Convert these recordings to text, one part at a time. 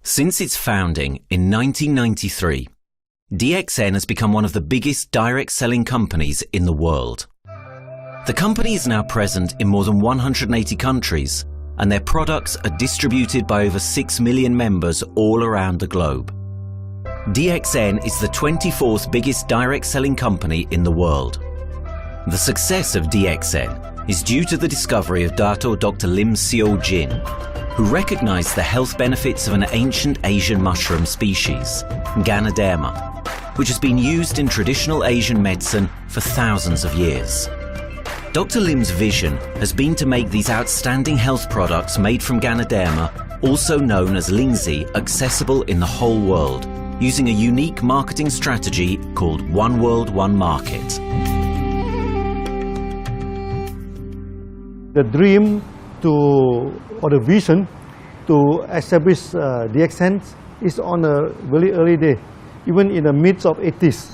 Since its founding in 1993, DXN has become one of the biggest direct selling companies in the world. The company is now present in more than 180 countries, and their products are distributed by over 6 million members all around the globe. DXN is the 24th biggest direct selling company in the world. The success of DXN is due to the discovery of Dr. Lim Seo Jin, who recognized the health benefits of an ancient Asian mushroom species, Ganoderma, which has been used in traditional Asian medicine for thousands of years. Dr. Lim's vision has been to make these outstanding health products made from Ganoderma, also known as Lingzi, accessible in the whole world, using a unique marketing strategy called One World, One Market. The dream or the vision to establish DXN is on a very early day, even in the midst of 80s.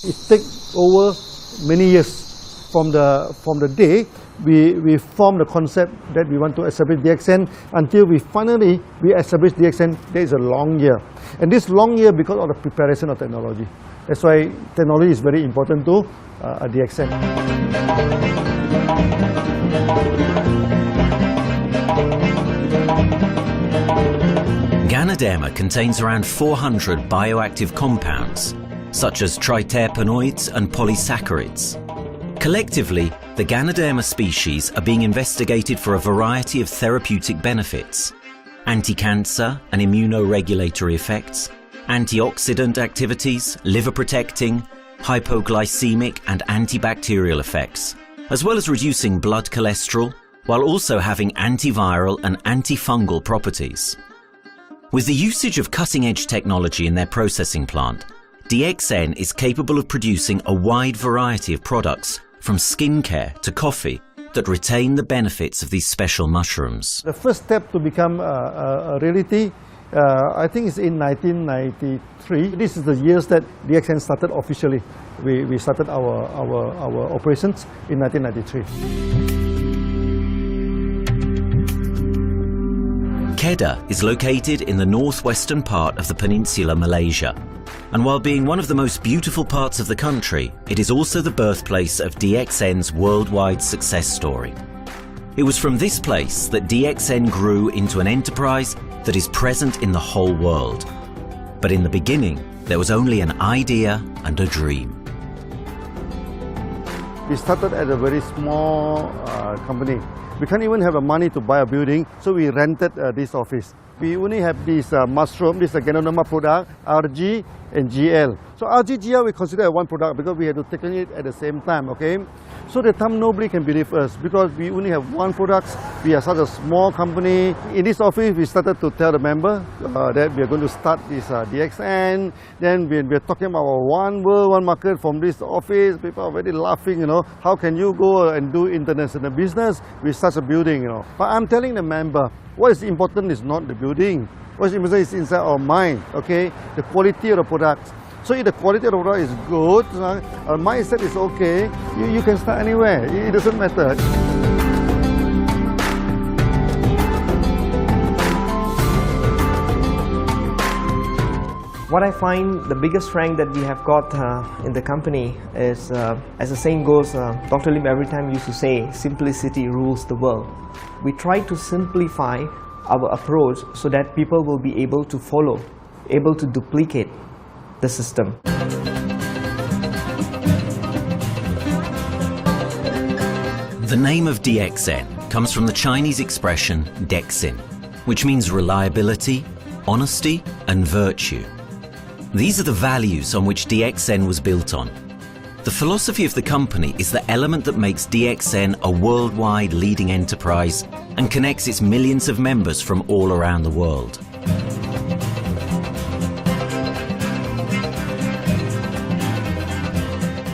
It takes over many years from the day we formed the concept that we want to establish DXN until we finally establish DXN. There is a long year, and this long year because of the preparation of technology. That's why technology is very important to DXN. Ganoderma contains around 400 bioactive compounds, such as triterpenoids and polysaccharids. Collectively, the Ganoderma species are being investigated for a variety of therapeutic benefits: anti-cancer and immunoregulatory effects, antioxidant activities, liver protecting, hypoglycemic and antibacterial effects, as well as reducing blood cholesterol, while also having antiviral and antifungal properties. With the usage of cutting-edge technology in their processing plant, DXN is capable of producing a wide variety of products, from skincare to coffee, that retain the benefits of these special mushrooms. The first step to become a reality, I think, is in 1993. This is the years that DXN started officially. We started our operations in 1993. Khaja is located in the northwestern part of the peninsula Malaysia, and while being one of the most beautiful parts of the country, it is also the birthplace of DXN's worldwide success story. It was from this place that DXN grew into an enterprise that is present in the whole world. But in the beginning, there was only an idea and a dream. We started at a very small company. We can't even have the money to buy a building, so we rented this office. We only have this mushroom, this Ganoderma product, RG and GL. So RG, GL we consider one product because we had to take it at the same time, okay? So the time nobody can believe us because we only have one product. We are such a small company. In this office, we started to tell the member that we are going to start this DXN. Then we are talking about one world, one market from this office. People are very laughing, you know. How can you go and do international business with such a building, you know? But I'm telling the member, what is important is not the building. What is important is inside our mind, okay? The quality of the product. So if the quality of the product is good, our mindset is okay, you can start anywhere. It doesn't matter. What I find the biggest strength that we have got in the company is, as the saying goes, Dr. Lim every time used to say, simplicity rules the world. We try to simplify our approach so that people will be able to follow, able to duplicate the system. The name of DXN comes from the Chinese expression Dxn, which means reliability, honesty, and virtue. These are the values on which DXN was built on. The philosophy of the company is the element that makes DXN a worldwide leading enterprise and connects its millions of members from all around the world.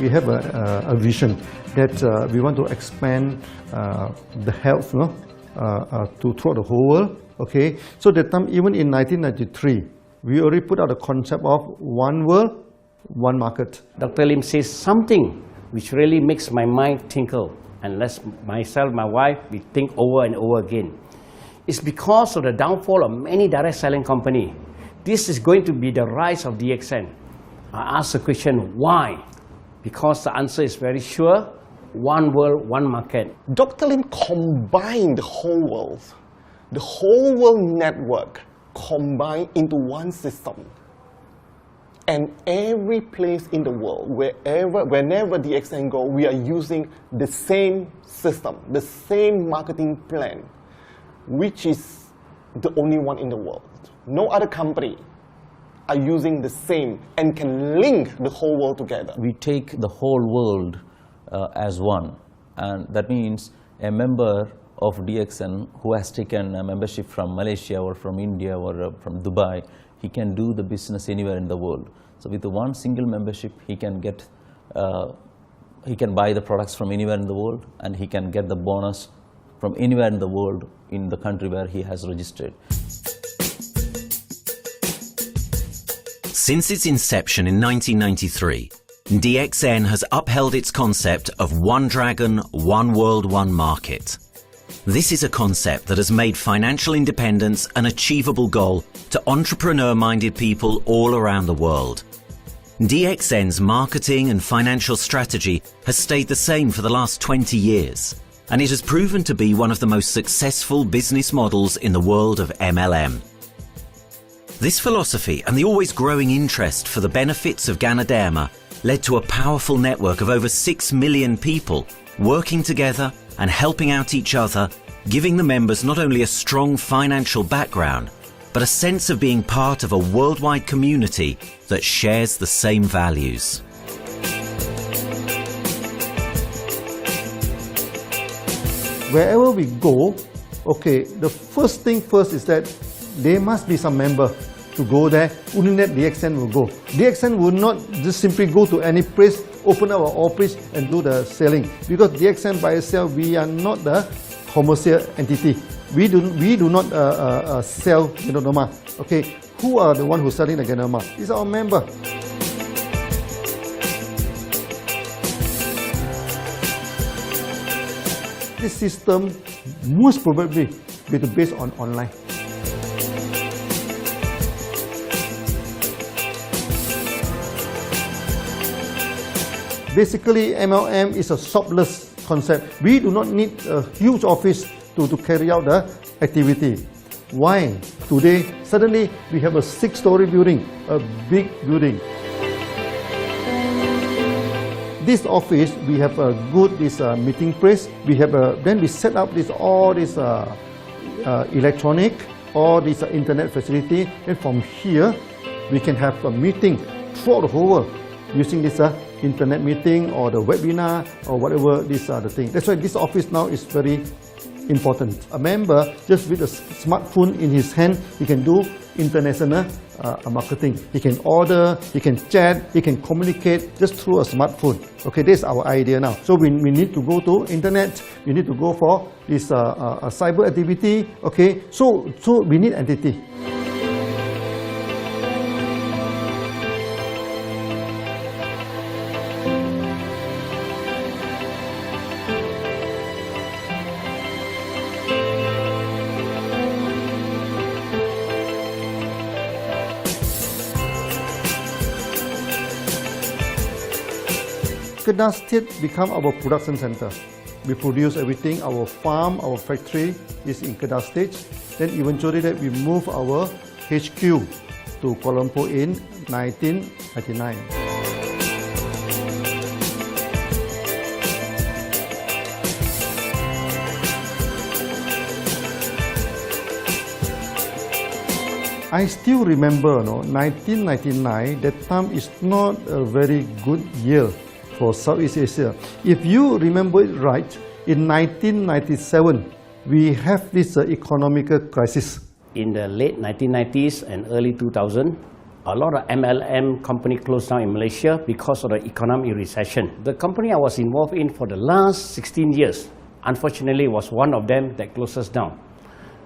We have a vision that we want to expand the health to throughout the whole world. Okay, so that time, even in 1993, we already put out the concept of one world, one market. Dr. Lim says something which really makes my mind tinkle, and let myself, my wife, we think over and over again. It's because of the downfall of many direct selling companies. This is going to be the rise of DXN. I ask the question, why? Because the answer is very sure, one world, one market. Dr. Lim combined the whole world network combined into one system. And every place in the world, whenever DXN go, we are using the same system, the same marketing plan, which is the only one in the world. No other company are using the same and can link the whole world together. We take the whole world as one, and that means a member of DXN who has taken a membership from Malaysia or from India or from Dubai, he can do the business anywhere in the world. So with the one single membership, he can get, he can buy the products from anywhere in the world, and he can get the bonus from anywhere in the world in the country where he has registered. Since its inception in 1993, DXN has upheld its concept of one dragon, one world, one market. This is a concept that has made financial independence an achievable goal to entrepreneur-minded people all around the world. DXN's marketing and financial strategy has stayed the same for the last 20 years, and it has proven to be one of the most successful business models in the world of MLM. This philosophy and the always growing interest for the benefits of Ganoderma led to a powerful network of over 6 million people working together and helping out each other, giving the members not only a strong financial background, but a sense of being part of a worldwide community that shares the same values. Wherever we go, okay, the first thing first is that there must be some member to go there. Only that DXN will go. DXN will not just simply go to any place, open our office and do the selling. Because DXN by itself, we are not the commercial entity. We do not sell Ganoderma. Okay, who are the one who's selling the Ganoderma? It's our member. This system most probably will be based on online. Basically, MLM is a shopless concept. We do not need a huge office to carry out the activity. Why? Today, suddenly we have a 6-story building, a big building. This office, we have a good meeting place. We have then we set up all this electronic, all this internet facility, and from here we can have a meeting throughout the whole world using this internet meeting or the webinar or whatever these are the things. That's why this office now is very important. A member, just with a smartphone in his hand, he can do international marketing. He can order, he can chat, he can communicate just through a smartphone. Okay, that's our idea now. So we need to go to internet, we need to go for this cyber activity. Okay, so we need entity. Kedah State become our production center. We produce everything. Our farm, our factory is in Kedah State. Then eventually that we move our HQ to Kuala Lumpur in 1999. I still remember, 1999, that time is not a very good year for Southeast Asia. If you remember it right, in 1997, we have this economic crisis. In the late 1990s and early 2000, a lot of MLM company closed down in Malaysia because of the economic recession. The company I was involved in for the last 16 years, unfortunately, was one of them that closes down.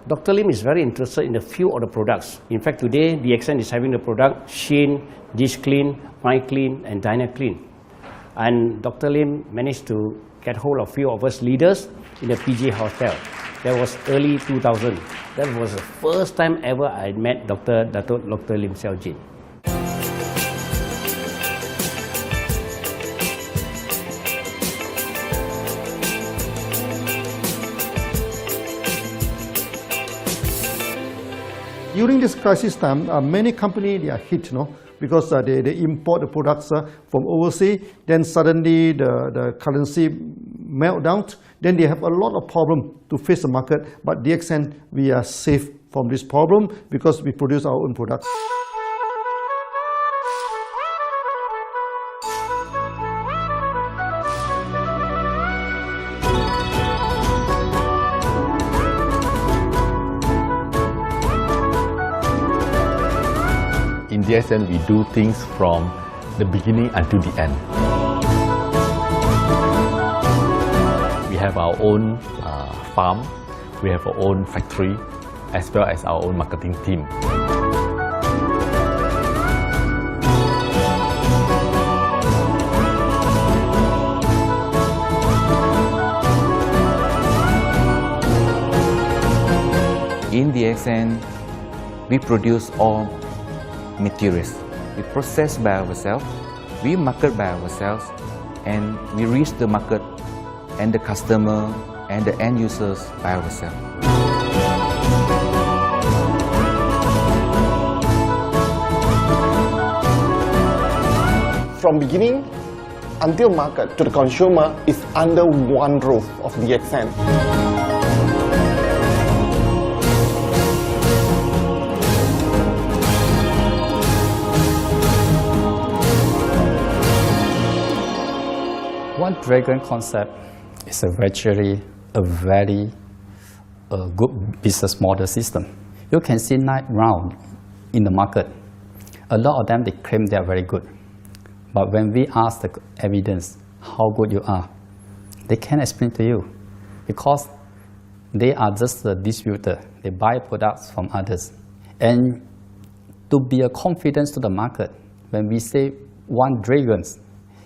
Dr. Lim is very interested in a few of the products. In fact, today, DXN is having the product Sheen, Dish Clean, My Clean, and Diner Clean. And Dr. Lim managed to get hold of a few of us leaders in the PG Hotel. That was early 2000. That was the first time ever I met Dr. Lim Xiaojin. During this crisis time, many companies they are hit, because they import the products from overseas. Then suddenly the currency meltdown. Then they have a lot of problem to face the market. But DXN, we are safe from this problem because we produce our own products. In DXN, we do things from the beginning until the end. We have our own farm, we have our own factory, as well as our own marketing team. In DXN, we produce all materials. We process by ourselves, we market by ourselves, and we reach the market and the customer and the end users by ourselves. From beginning until market to the consumer is under one roof of DXN. One Dragon concept is a very good business model system. You can see 9 rounds in the market. A lot of them, they claim they are very good. But when we ask the evidence how good you are, they can't explain to you because they are just a distributor. They buy products from others. And to be a confidence to the market, when we say One Dragon,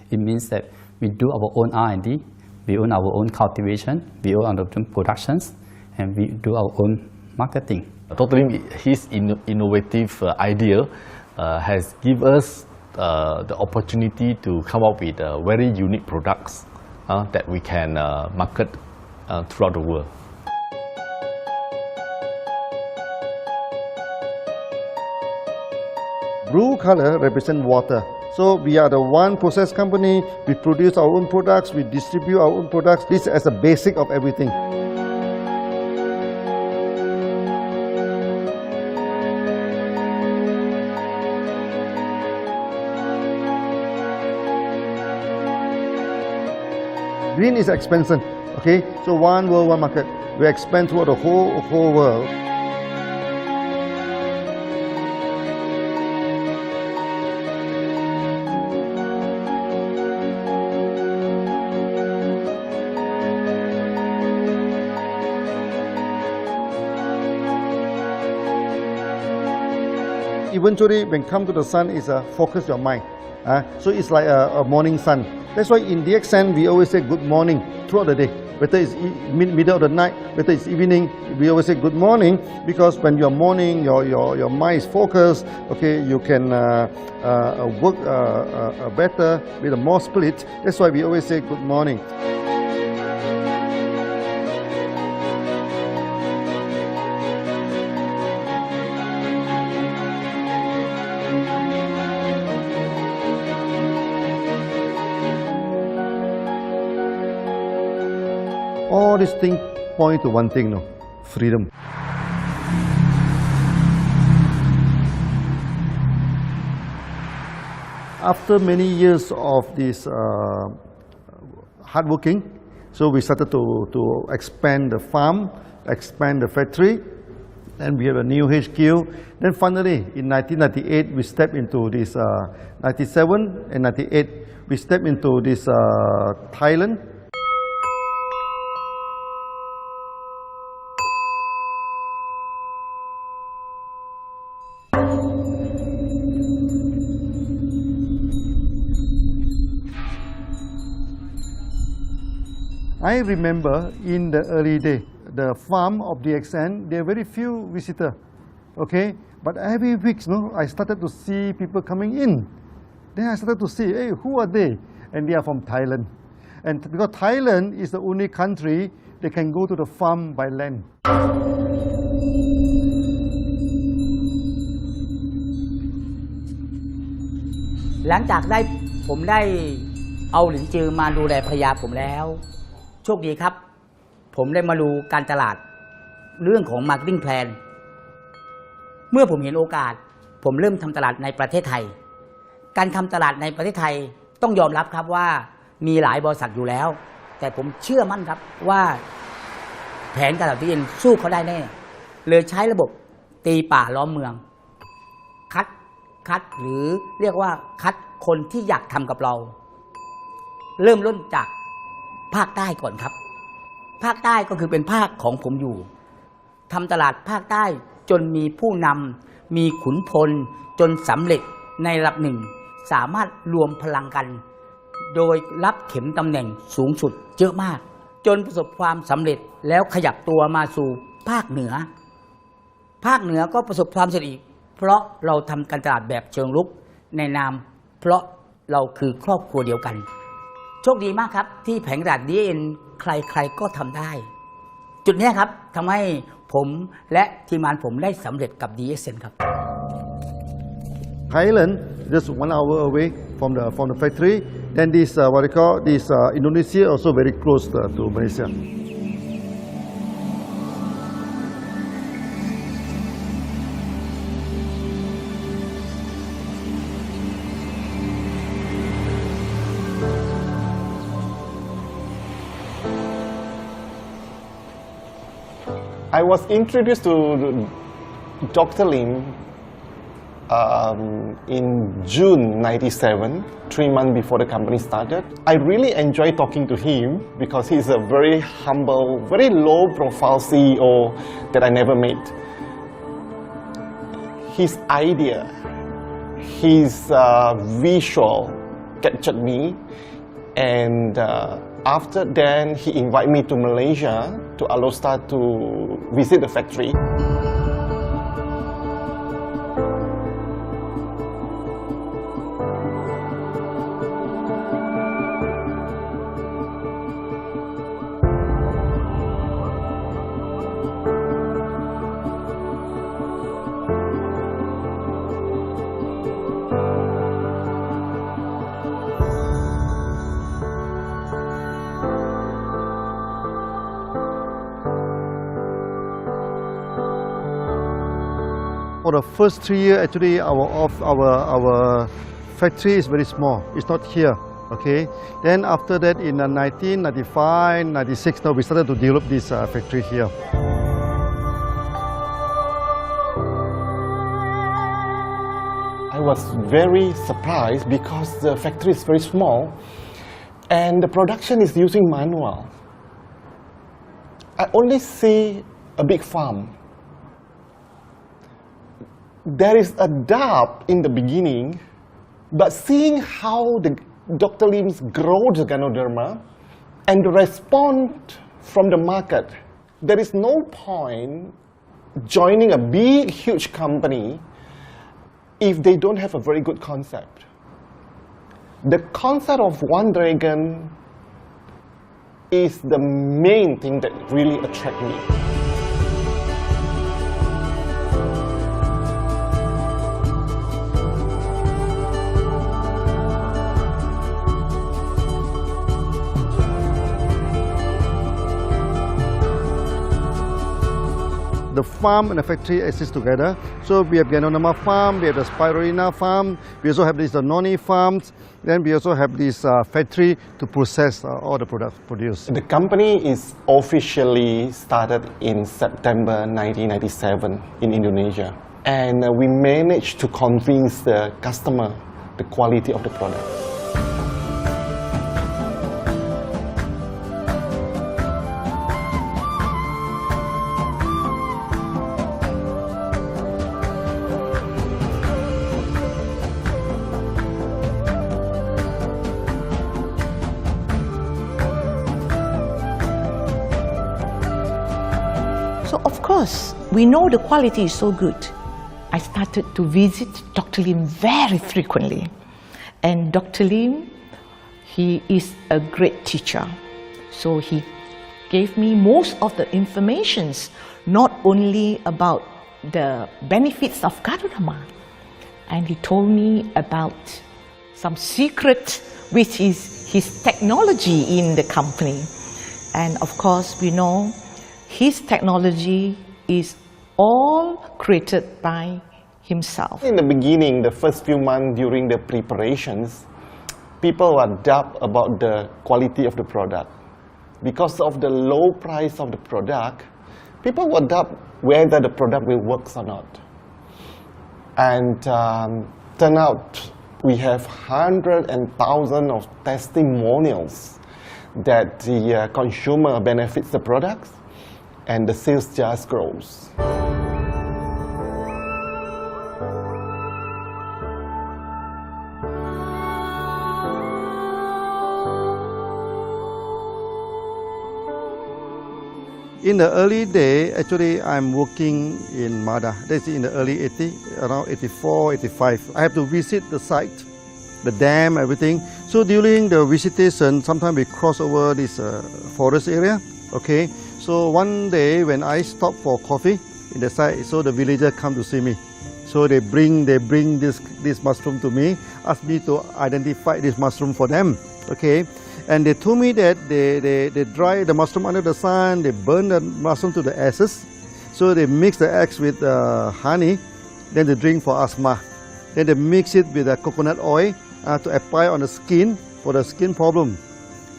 it means that we do our own R&D, we own our own cultivation, we own our own productions, and we do our own marketing. Dr. Lim, his innovative idea has given us the opportunity to come up with very unique products that we can market throughout the world. Blue color represents water. So we are the one process company, we produce our own products, we distribute our own products. This is the basic of everything. Green is expansion, okay? So one world, one market. We expand throughout the whole world. Eventually, when come to the sun, is focus your mind. So it's like a morning sun. That's why in DXN, we always say good morning throughout the day. Whether it's middle of the night, whether it's evening, we always say good morning because when you're morning, your mind is focused. Okay, you can work better with a more spirit. That's why we always say good morning. All these things point to one thing, freedom. After many years of this hard working, so we started to expand the farm, expand the factory, and we have a new HQ. Then finally, in 1998, we stepped into this, 97 and 98, we stepped into this Thailand. I remember in the early day, the farm of DXN, there are very few visitors, okay? But every week, I started to see people coming in. Then I started to see, hey, who are they? And they are from Thailand. And because Thailand is the only country they can go to the farm by land. หลังจากผมได้เอาหลินจือมาดูแลภรรยาผมแล้วโชคดีครับผมได้มาดูการตลาดเรื่องของ Marketing Plan เมื่อผมเห็นโอกาสผมเริ่มทำตลาดในประเทศไทยการทำตลาดในประเทศไทยต้องยอมรับครับว่ามีหลายบริษัทอยู่แล้วแต่ผมเชื่อมั่นครับว่าแผนการตลาดที่เอ็นสู้เขาได้แน่เลยใช้ระบบตีป่าล้อมเมืองคัดหรือเรียกว่าคัดคนที่อยากทำกับเราเริ่มต้นจากภาคใต้ก่อนครับภาคใต้ก็คือเป็นภาคของผมอยู่ทำตลาดภาคใต้จนมีผู้นำมีขุนพลจนสำเร็จในระดับหนึ่งสามารถรวมพลังกันโดยรับเข็มตำแหน่งสูงสุดเยอะมากจนประสบความสำเร็จแล้วขยับตัวมาสู่ภาคเหนือก็ประสบความสำเร็จอีกเพราะเราทำการตลาดแบบเชิงรุกในนามเพราะเราคือครอบครัวเดียวกันโชคดีมากครับที่แผงตลาด DXN ใครๆก็ทำได้จุดนี้ครับทำให้ผมและทีมงานผมได้สำเร็จกับ DXN ครับ Thailand just 1 hour away from the factory. Then this what they call this Indonesia also very close to Malaysia. I was introduced to Dr. Lim in June '97, 3 months before the company started. I really enjoyed talking to him because he's a very humble, very low-profile CEO that I never met. His idea, his visual captured me, and after then he invited me to Malaysia, to Alostar, to visit the factory. For the first 3 years, actually, our factory is very small. It's not here, okay? Then after that, in 1995, 96, now we started to develop this factory here. I was very surprised because the factory is very small and the production is using manual. I only see a big farm. There is a doubt in the beginning, but seeing how Dr. Lim's grow the Ganoderma and the response from the market, there is no point joining a big, huge company if they don't have a very good concept. The concept of One Dragon is the main thing that really attracts me. The farm and the factory exist together. So we have Ganoderma farm, we have the Spirulina farm, we also have these noni farms, then we also have this factory to process all the products produced. The company is officially started in September 1997 in Indonesia. And we managed to convince the customer the quality of the product. we know the quality is so good. I started to visit Dr. Lim very frequently. And Dr. Lim, he is a great teacher. So he gave me most of the informations, not only about the benefits of Ganoderma, and he told me about some secret, which is his technology in the company. And of course, we know his technology is all created by himself. In the beginning, the first few months during the preparations, people were doubt about the quality of the product. Because of the low price of the product, people were doubt whether the product will work or not. And turn out we have hundreds and thousands of testimonials that the consumer benefits the products and the sales just grows. In the early day, actually, I'm working in Mada. That's in the early 80s, around 84, 85. I have to visit the site, the dam, everything. So during the visitation, sometimes we cross over this forest area. Okay. So one day when I stop for coffee in the site, so the villagers come to see me. So they bring this mushroom to me, ask me to identify this mushroom for them. Okay. And they told me that they dry the mushroom under the sun, they burn the mushroom to the ashes. So they mix the eggs with honey, then they drink for asthma. Then they mix it with coconut oil to apply on the skin for the skin problem.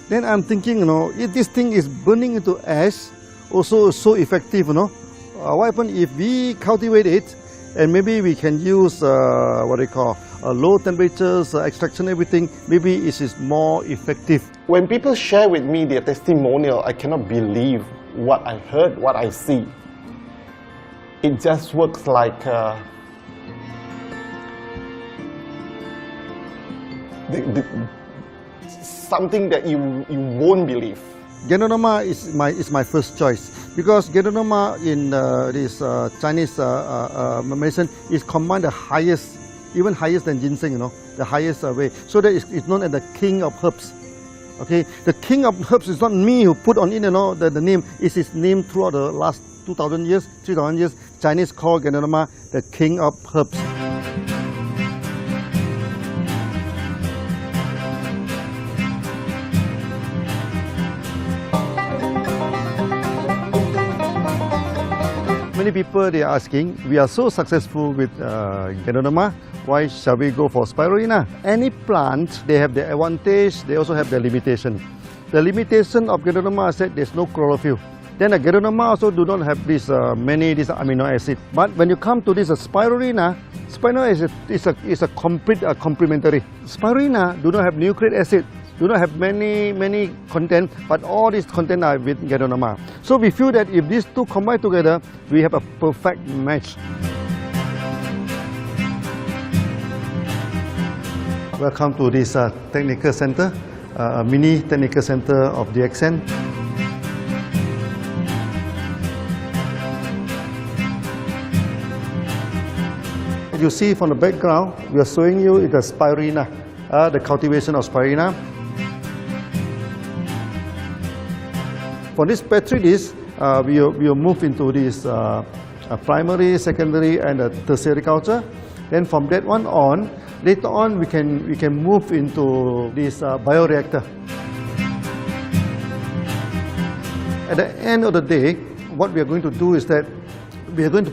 Then I'm thinking, you know, if this thing is burning into ash, also so effective, you know, what happens if we cultivate it and maybe we can use what they call low temperatures, extraction, everything, maybe it is more effective. When people share with me their testimonial, I cannot believe what I heard, what I see. It just works like something that you won't believe. Ganoderma is my first choice because Ganoderma in this Chinese medicine is command the highest, even higher than ginseng, you know, the highest way. So that it's known as the king of herbs. Okay, the king of herbs is not me who put on it, you know, the name. It's his name throughout the last 2,000 years, 3,000 years. Chinese call Ganoderma the king of herbs. Many people they are asking, we are so successful with Ganoderma, why shall we go for spirulina? Any plant, they have their advantage, they also have their limitation. The limitation of Ganoderma is that there's no chlorophyll. Then Ganoderma also do not have this many amino acid. But when you come to this spirulina, spirulina is a complete complementary. Spirulina do not have nucleic acid, do not have many content, but all these content are with Ganoderma. So we feel that if these two combine together, we have a perfect match. Welcome to this technical center, a mini technical center of DXN. You see from the background, we are showing you the spirulina, the cultivation of spirulina. For this petri dish, we will move into this primary, secondary, and tertiary culture. Then from that one on, later on we can move into this bioreactor. At the end of the day, what we are going to do is that we are going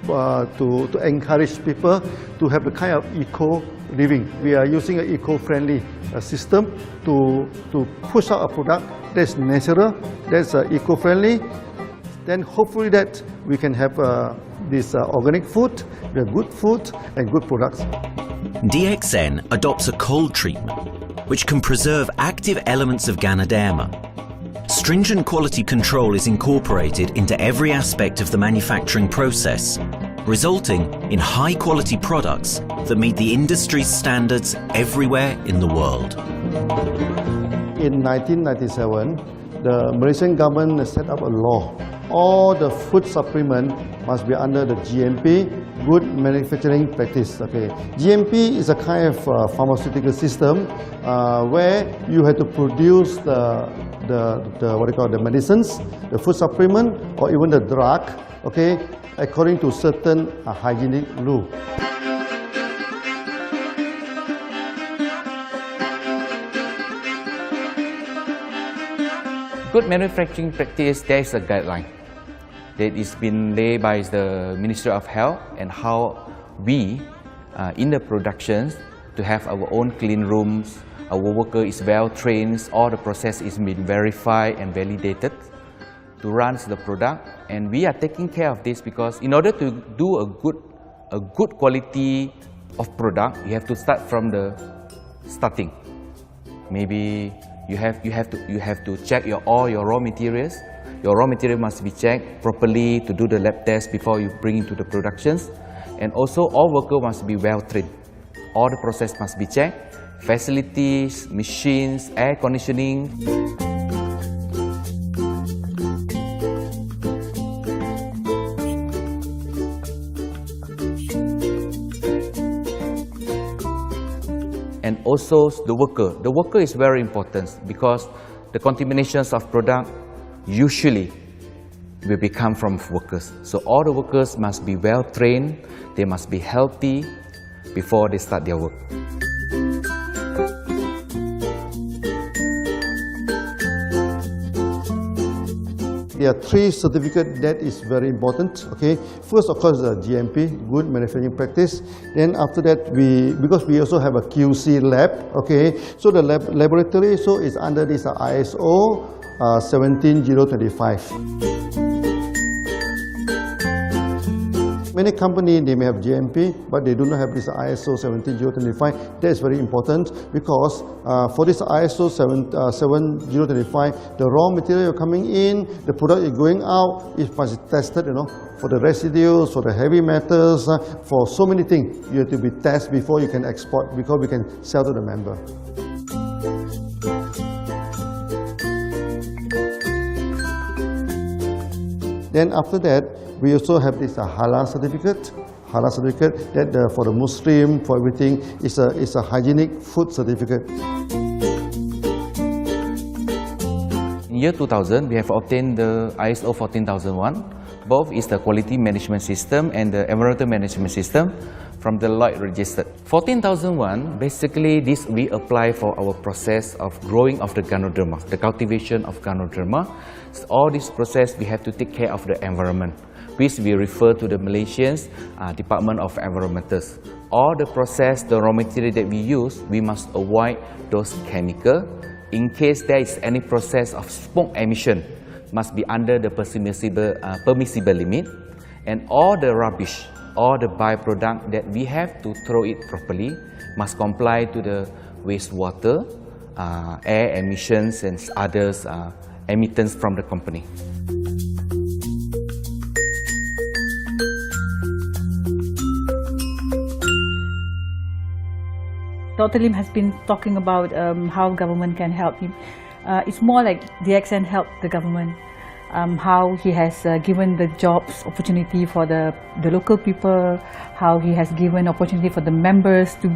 to encourage people to have the kind of eco living. We are using an eco-friendly system to push out a product that's natural, that's eco-friendly. Then hopefully that we can have this organic food, the good food and good products. DXN adopts a cold treatment which can preserve active elements of Ganoderma. Stringent quality control is incorporated into every aspect of the manufacturing process, resulting in high-quality products that meet the industry's standards everywhere in the world. In 1997, the Malaysian government set up a law all the food supplement must be under the GMP, Good Manufacturing Practice. Okay, GMP is a kind of pharmaceutical system where you have to produce the what you call the medicines, the food supplement, or even the drug. Okay, according to certain hygienic rule. Good manufacturing practice, there is a guideline that is been laid by the Ministry of Health, and how we in the productions to have our own clean rooms, our worker is well trained, all the process is been verified and validated to run the product, and we are taking care of this because in order to do a good quality of product, you have to start from the starting. Maybe you have to check all your raw materials. Your raw material must be checked properly to do the lab test before you bring into the productions. And also all workers must be well trained. All the process must be checked. Facilities, machines, air conditioning. And also the worker. The worker is very important because the contaminations of product usually will become from workers. So all the workers must be well trained, they must be healthy before they start their work. There are 3 certificates that is very important. Okay, first of course the GMP, Good Manufacturing Practice. Then after that because we also have a QC lab. Okay, so the laboratory is under this ISO 17025. Many companies, they may have GMP, but they do not have this ISO 17025. That is very important because for this ISO 17025, the raw material coming in, the product is going out, it must be tested, for the residues, for the heavy metals, for so many things. You have to be tested before you can export, because we can sell to the member. Then after that, we also have this halal certificate. Halal certificate that for the Muslim, for everything, is a hygienic food certificate. In year 2000, we have obtained the ISO 14001. Both is the quality management system and the environmental management system from the Lloyd registered. 14001, basically this we apply for our process of growing of the Ganoderma, the cultivation of Ganoderma. So all this process we have to take care of the environment, which we refer to the Malaysians Department of Environmentals. All the process, the raw material that we use, we must avoid those chemicals. In case there is any process of smoke emission, must be under the permissible limit, and all the rubbish, all the byproduct that we have to throw it properly must comply to the wastewater, air emissions and others emittance from the company. Dr. Lim has been talking about how government can help him. It's more like DXN helped the government, how he has given the jobs opportunity for the local people, how he has given opportunity for the members to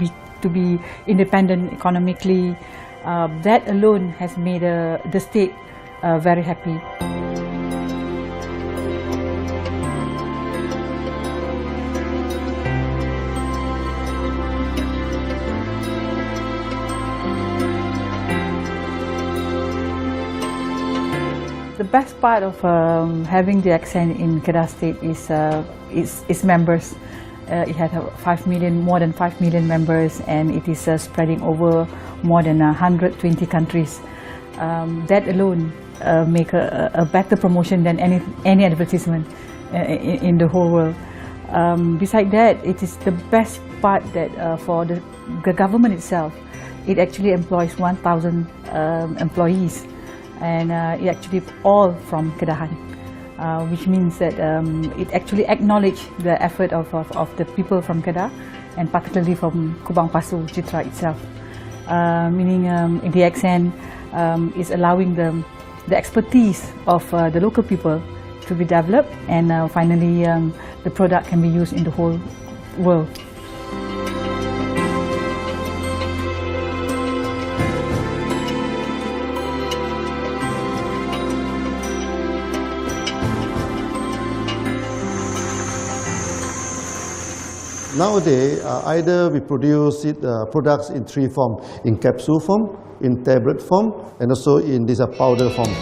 be independent economically. That alone has made the state very happy. The best part of having the DXN in Kedah State is members. It has more than 5 million members, and it is spreading over more than 120 countries. That alone make a better promotion than any advertisement in the whole world. Besides that, it is the best part that for the government itself, it actually employs 1,000 employees. And it actually all from Kedahan, which means that it actually acknowledges the effort of the people from Kedah, and particularly from Kubang Pasu Citra itself. Meaning DXN is allowing the expertise of the local people to be developed, and finally the product can be used in the whole world. Nowadays, either we produce products in three forms: in capsule form, in tablet form, and also in this powder form.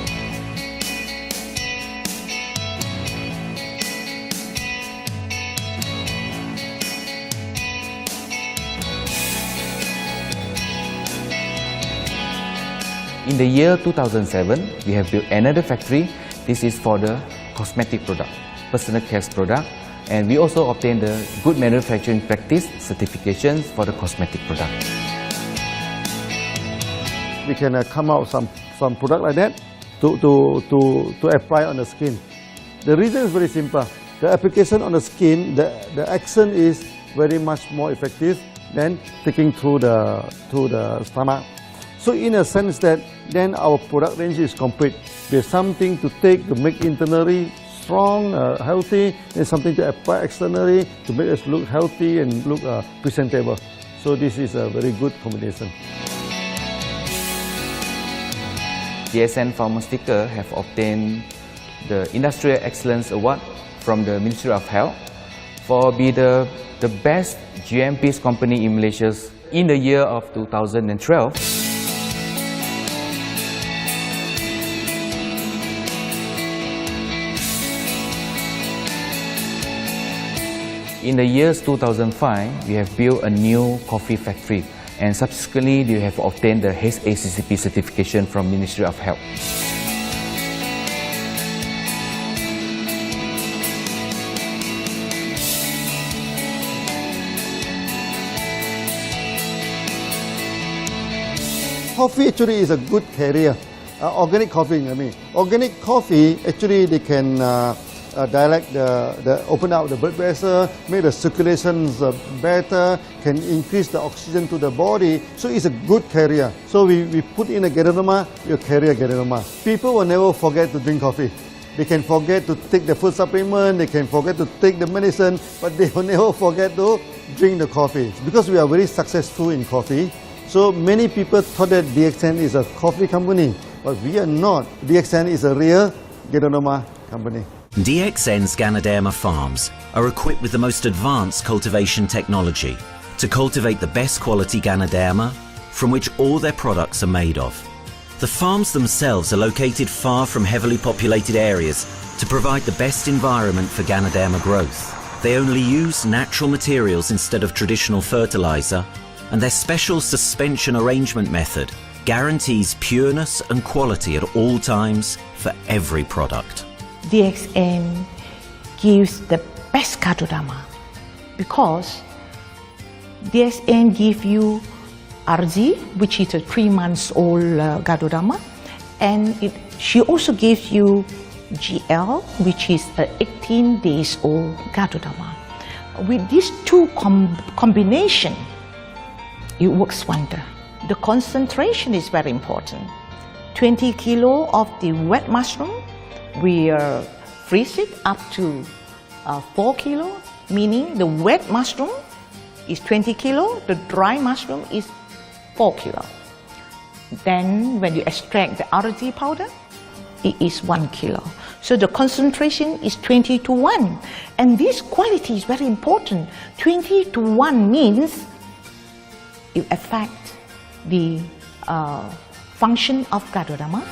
In the year 2007, we have built another factory. This is for the cosmetic product, personal care product, and we also obtained the Good Manufacturing Practice certifications for the cosmetic product. We can come out some product like that to apply on the skin. The reason is very simple. The application on the skin, the action is very much more effective than taking through the stomach. So in a sense that then our product range is complete. There's something to take to make internally strong, healthy, and something to apply externally to make us look healthy and look presentable. So this is a very good combination. Dxn Formed sticker have obtained the Industrial Excellence Award from the Ministry of Health for be the best GMP company in Malaysia in the year of 2012. In the years 2005, we have built a new coffee factory, and subsequently we have obtained the HACCP certification from Ministry of Health. Coffee actually is a good carrier. Organic coffee, I mean. Organic coffee, actually they can direct open up the blood vessel, make the circulations better, can increase the oxygen to the body. So it's a good carrier. So we put in a Ganoderma, you carry a Ganoderma. People will never forget to drink coffee. They can forget to take the food supplement, they can forget to take the medicine, but they will never forget to drink the coffee. Because we are very successful in coffee, so many people thought that DXN is a coffee company, but we are not. DXN is a real Ganoderma company. DXN's Ganoderma farms are equipped with the most advanced cultivation technology to cultivate the best quality Ganoderma from which all their products are made of. The farms themselves are located far from heavily populated areas to provide the best environment for Ganoderma growth. They only use natural materials instead of traditional fertilizer, and their special suspension arrangement method guarantees pureness and quality at all times for every product. DXN gives the best Ganoderma because DXN gives you RZ, which is a 3 months old Ganoderma, and she also gives you GL, which is a 18 days old Ganoderma. With these two combination, it works wonder. The concentration is very important. 20 kilo of the wet mushroom, we freeze it up to 4 kilo, meaning the wet mushroom is 20 kilo, the dry mushroom is 4 kilo. Then when you extract the RZ powder, it is 1 kilo. So the concentration is 20 to 1. And this quality is very important. 20 to 1 means it affects the function of Ganoderma.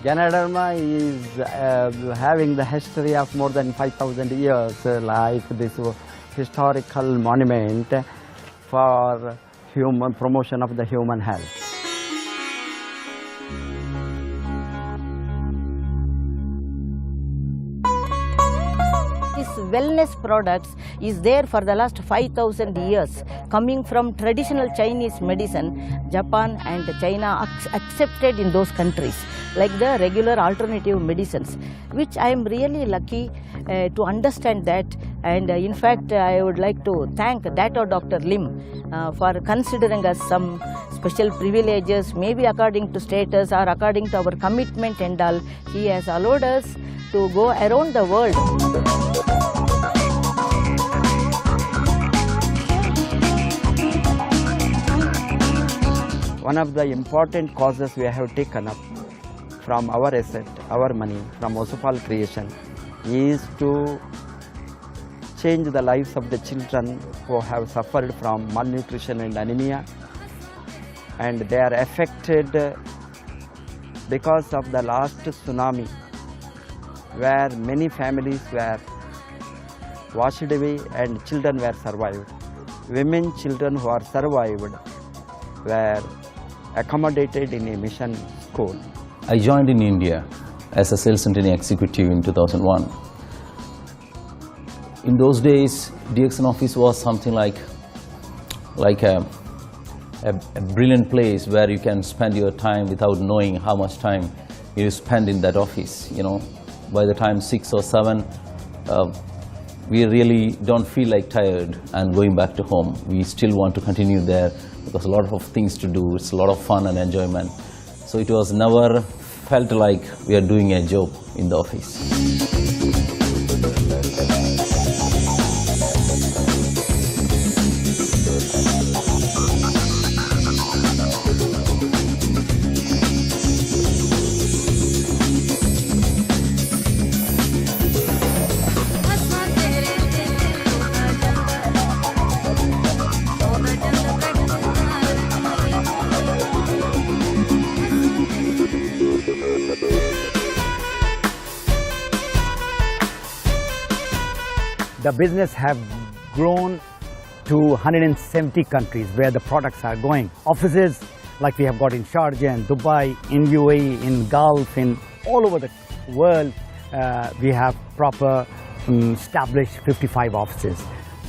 Ganoderma is having the history of more than 5,000 years, like this historical monument for human promotion of the human health. This wellness products is there for the last 5,000 years, coming from traditional Chinese medicine. Japan and China accepted in those countries, like the regular alternative medicines, which I am really lucky to understand that. And in fact, I would like to thank Dr. Lim for considering us some special privileges, maybe according to status or according to our commitment and all. He has allowed us to go around the world. One of the important causes we have taken up from our asset, our money, from Osopal creation, is to change the lives of the children who have suffered from malnutrition and anemia, and they are affected because of the last tsunami, where many families were washed away and children were survived. Women, children who are survived were accommodated in a mission school. I joined in India as a sales and training executive in 2001. In those days, DXN office was something like a brilliant place where you can spend your time without knowing how much time you spend in that office. You know, by the time 6 or 7, we really don't feel like tired and going back to home. We still want to continue there because a lot of things to do. It's a lot of fun and enjoyment. So it was never felt like we are doing a job in the office. The business have grown to 170 countries where the products are going. Offices like we have got in Sharjah and Dubai, in UAE, in Gulf, in all over the world, we have proper established 55 offices.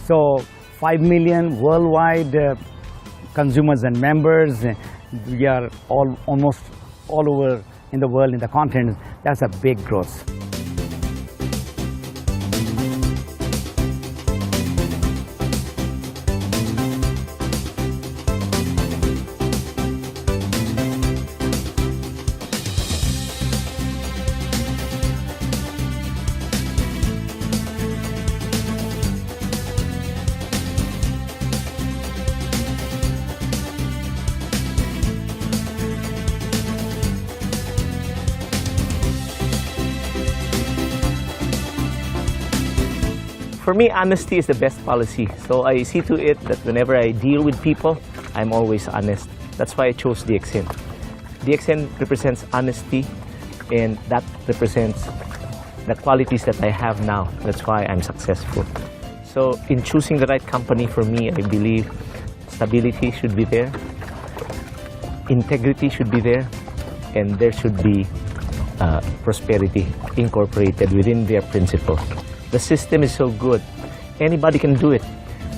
So 5 million worldwide consumers and members. We are almost all over in the world, in the continent. That's a big growth. For me, honesty is the best policy. So I see to it that whenever I deal with people, I'm always honest. That's why I chose DXN. DXN represents honesty, and that represents the qualities that I have now. That's why I'm successful. So in choosing the right company for me, I believe stability should be there, integrity should be there, and there should be prosperity incorporated within their principles. The system is so good. Anybody can do it.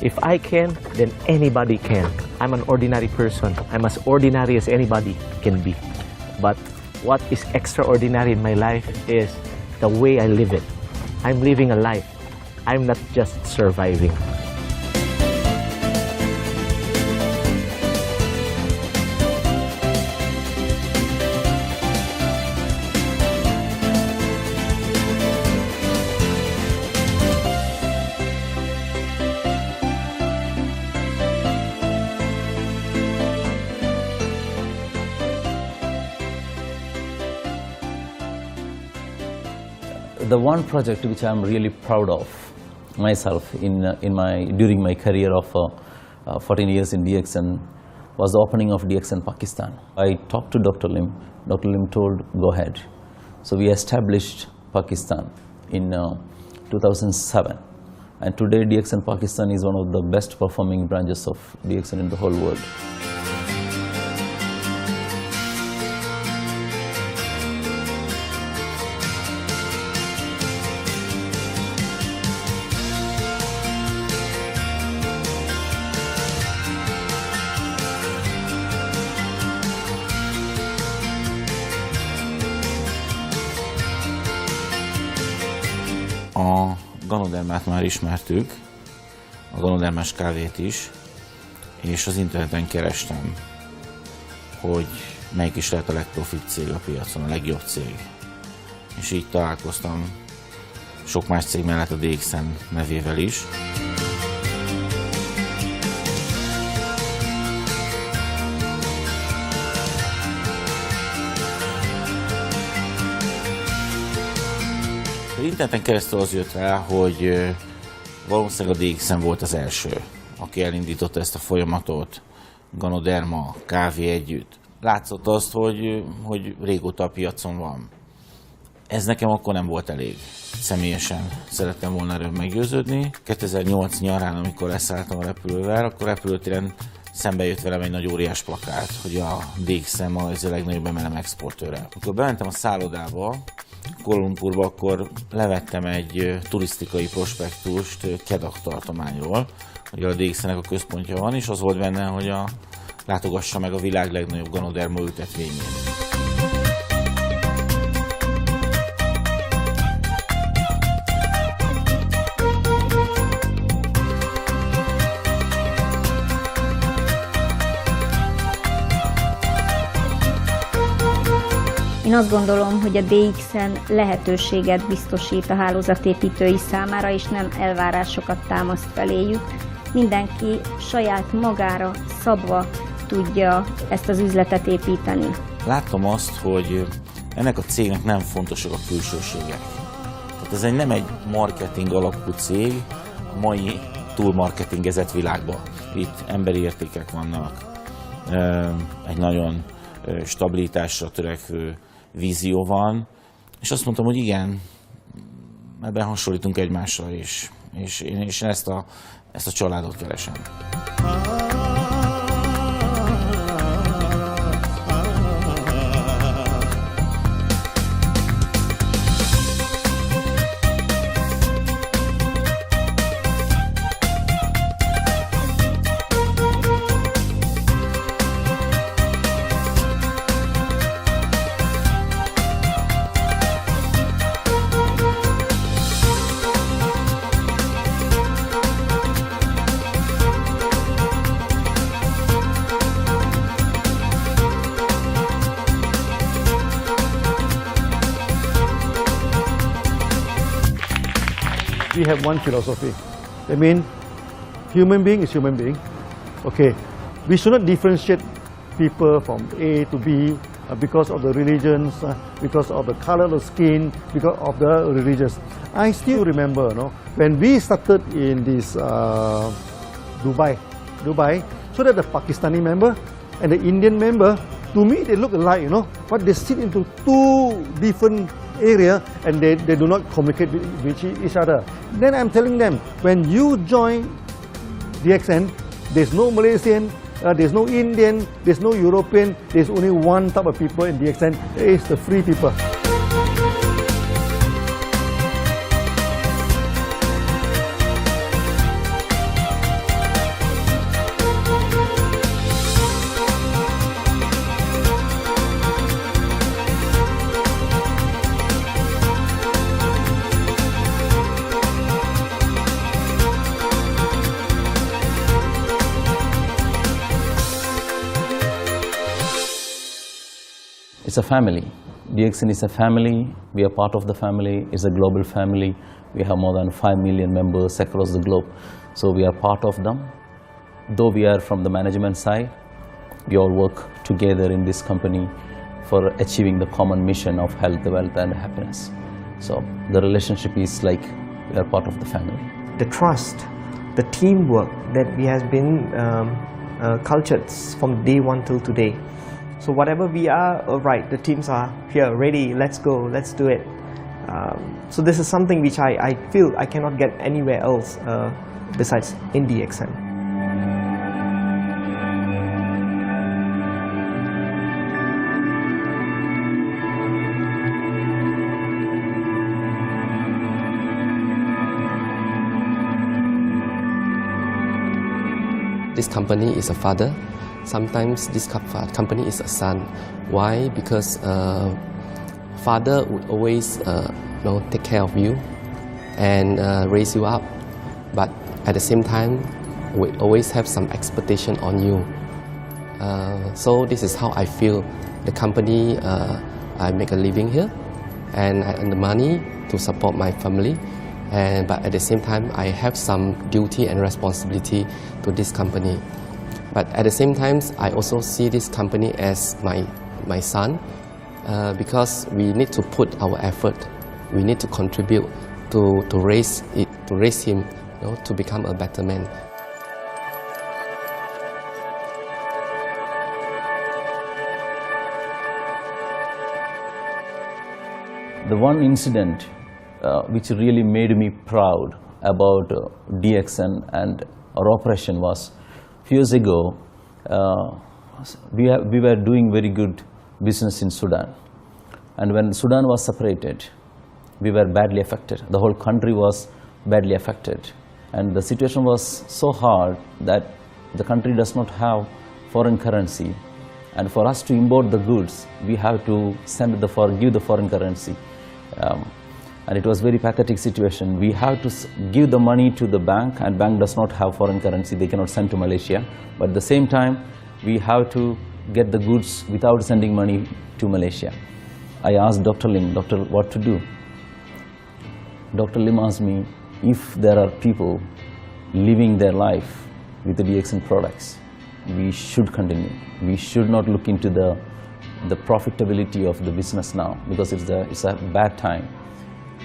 If I can, then anybody can. I'm an ordinary person. I'm as ordinary as anybody can be. But what is extraordinary in my life is the way I live it. I'm living a life. I'm not just surviving. The one project which I'm really proud of myself during my career of 14 years in DXN was the opening of DXN Pakistan. I talked to Dr. Lim. Dr. Lim told, go ahead. So we established Pakistan in 2007. And today DXN Pakistan is one of the best performing branches of DXN in the whole world. A Ganodermát már ismertük, a Ganodermás kávét is, és az interneten kerestem, hogy melyik is lehet a legprofit cég a piacon, a legjobb cég. És így találkoztam sok más cég mellett a DXN nevével is. Az interneten keresztül az jött rá, hogy valószínűleg a DXN volt az első, aki elindította ezt a folyamatot, Ganoderma, kávé együtt. Látszott azt, hogy régóta a piacon van. Ez nekem akkor nem volt elég. Személyesen szerettem volna erről meggyőződni. 2008 nyarán, amikor leszálltam a repülővel, akkor repülőtéren szembe jött velem egy nagy óriás plakát, hogy a DXN ma ez a legnagyobb MLM exportőre. Amikor bementem a szállodába, Kuala Lumpurba, akkor levettem egy turisztikai prospektust Kedah tartományról, hogy a DXN-nek a központja van, és az volt benne, hogy látogassa meg a világ legnagyobb Ganoderma ültetvényét. Én azt gondolom, hogy a DXN lehetőséget biztosít a hálózatépítői számára, és nem elvárásokat támaszt feléjük. Mindenki saját magára szabva tudja ezt az üzletet építeni. Láttam azt, hogy ennek a cégnek nem fontosak a külsőségek. Tehát ez nem egy marketing alapú cég a mai túlmarketingezett világban. Itt emberi értékek vannak, egy nagyon stabilitásra törekvő vízió van, és azt mondtam, hogy igen, ebben hasonlítunk egymásra is, és én ezt a családot keresem. We have one philosophy. I mean, human being is human being. Okay, we should not differentiate people from A to B because of the religions, because of the color of the skin, because of the religions. I still remember, when we started in this Dubai, so that the Pakistani member and the Indian member, to me they look alike, but they sit into two different area and they do not communicate with each other. Then I'm telling them, when you join DXN, there's no Malaysian, there's no Indian, there's no European, there's only one type of people in DXN, it's the free people. It's a family. DXN is a family. We are part of the family. It's a global family. We have more than 5 million members across the globe. So we are part of them. Though we are from the management side, we all work together in this company for achieving the common mission of health, wealth and happiness. So the relationship is like we are part of the family. The trust, the teamwork that we has been cultured from day one till today. So whatever we are, right, the teams are here, ready, let's go, let's do it. So this is something which I feel I cannot get anywhere else besides in DXN. This company is a father. Sometimes this company is a son. Why? Because father would always take care of you, and raise you up. But at the same time, we always have some expectation on you. So this is how I feel. The company, I make a living here, and I earn the money to support my family. But at the same time, I have some duty and responsibility to this company. But at the same time, I also see this company as my son, because we need to put our effort. We need to contribute to raise him, to become a better man. The one incident which really made me proud about DXN and our operation was a few years ago. We were doing very good business in Sudan, and when Sudan was separated, we were badly affected. The whole country was badly affected, and the situation was so hard that the country does not have foreign currency, and for us to import the goods, we have to give the foreign currency. And it was very pathetic situation. We have to give the money to the bank, and bank does not have foreign currency. They cannot send to Malaysia. But at the same time, we have to get the goods without sending money to Malaysia. I asked Dr. Lim, "Doctor, what to do?" Dr. Lim asked me, if there are people living their life with the DXN products, we should continue. We should not look into the profitability of the business now, because it's a bad time.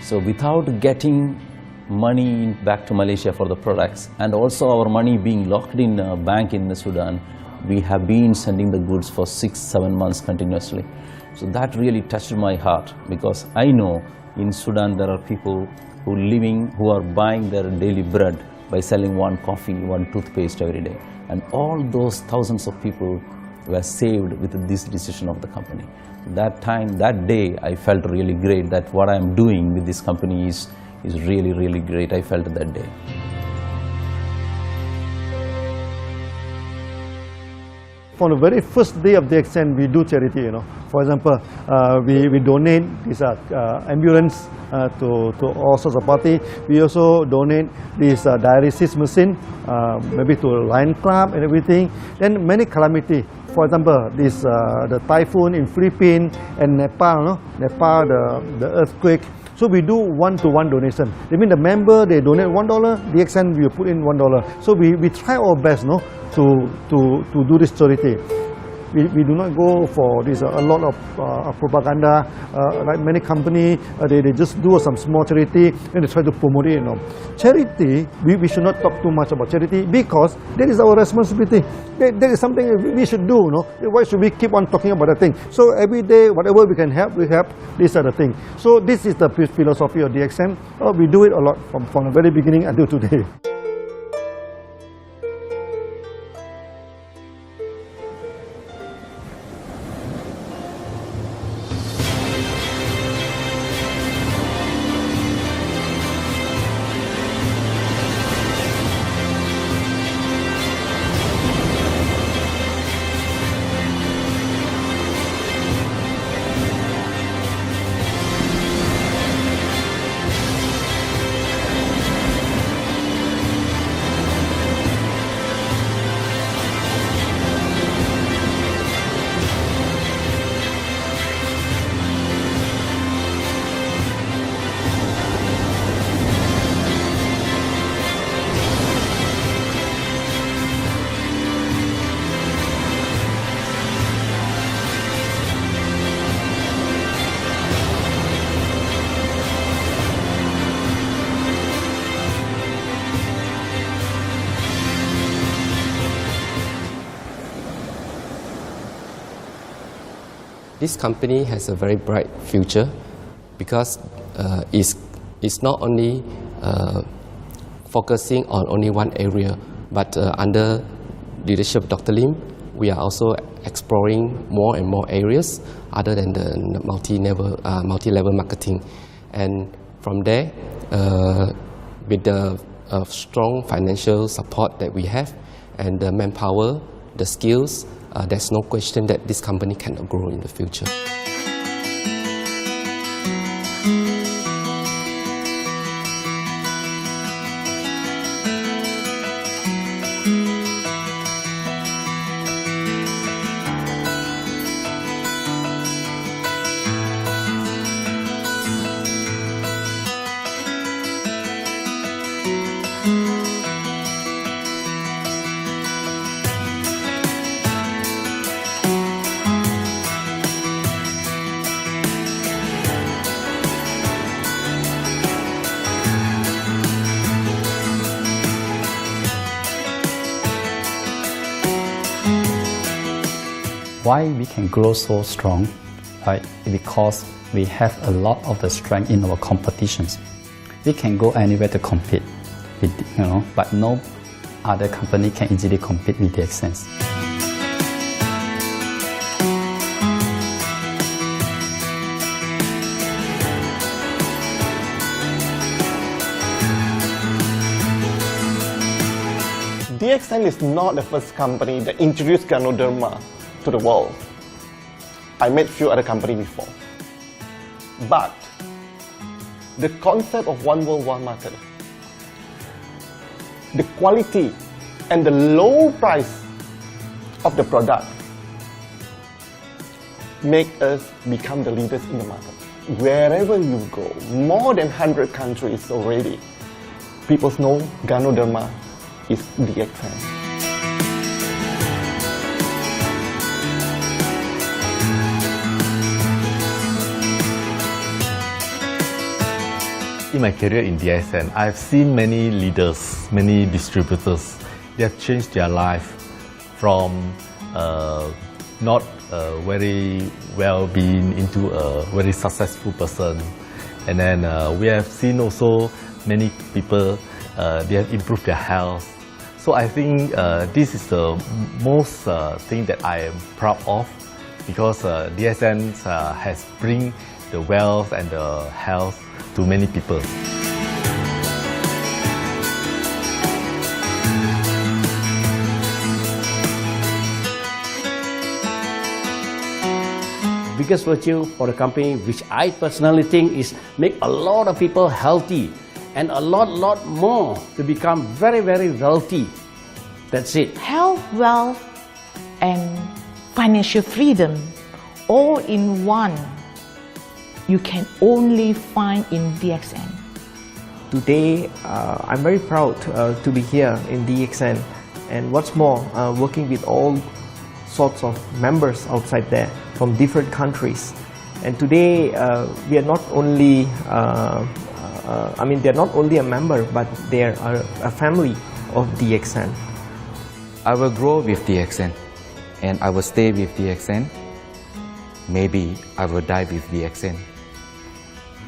So without getting money back to Malaysia for the products, and also our money being locked in a bank in Sudan, we have been sending the goods for 6-7 months continuously. So that really touched my heart, because I know in Sudan there are people who are buying their daily bread by selling one coffee, one toothpaste every day. And all those thousands of people were saved with this decision of the company. That day, I felt really great that what I am doing with this company is really, really great. I felt that day. From the very first day of DXN, we do charity. For example, we donate this ambulance to all sorts of party. We also donate this dialysis machine, maybe to Lion Club and everything. Then many calamity. For example, the typhoon in Philippines and Nepal. Nepal, the earthquake. So we do one-to-one donation. That means the member, they donate $1, DXN will put in $1. So we try our best to do this charity. We do not go for this a lot of propaganda like many companies. They just do some small charity and they try to promote it. Charity, we should not talk too much about charity, because that is our responsibility. That is something we should do. Why should we keep on talking about the thing? So every day, whatever we can help, we help. These are the things. So this is the philosophy of DXN. We do it a lot from the very beginning until today. This company has a very bright future, because it's not only focusing on only one area, but under leadership of Dr. Lim, we are also exploring more and more areas other than the multi-level marketing. And from there, with the strong financial support that we have and the manpower, the skills, there's no question that this company cannot grow in the future. Why we can grow so strong? Right? Because we have a lot of the strength in our competitions. We can go anywhere to compete, with, but no other company can easily compete with DXN. DXN is not the first company that introduced Ganoderma to the world. I met few other companies before. But the concept of one world, one market, the quality and the low price of the product make us become the leaders in the market. Wherever you go, more than 100 countries already, people know Ganoderma is DXN. In my career in DXN, I've seen many leaders, many distributors. They have changed their life from not very well-being into a very successful person. And then we have seen also many people, they have improved their health. So I think this is the most thing that I am proud of, because DXN has bring the wealth and the health to many people. Biggest virtue for the company, which I personally think is make a lot of people healthy and a lot more to become very wealthy. That's it. Health, wealth, and financial freedom all in one. You can only find in DXN. Today, I'm very proud to be here in DXN, and what's more, working with all sorts of members outside there from different countries. And today, we are not only, they're not only a member, but they are a family of DXN. I will grow with DXN, and I will stay with DXN. Maybe I will die with DXN.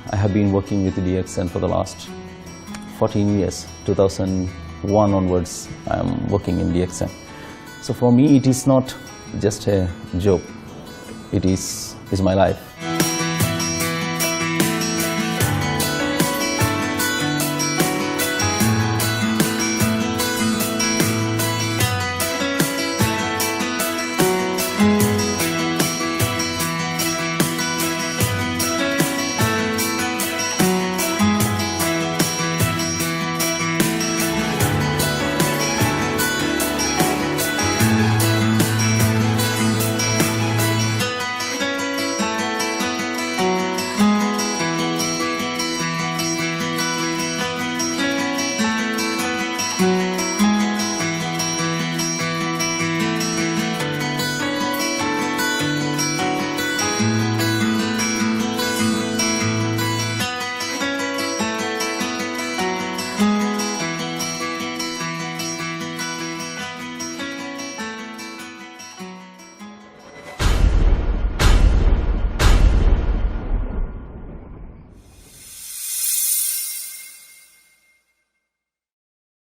I have been working with the DXN for the last 14 years. 2001 onwards, I am working in DXN. So for me, it is not just a job. It is my life.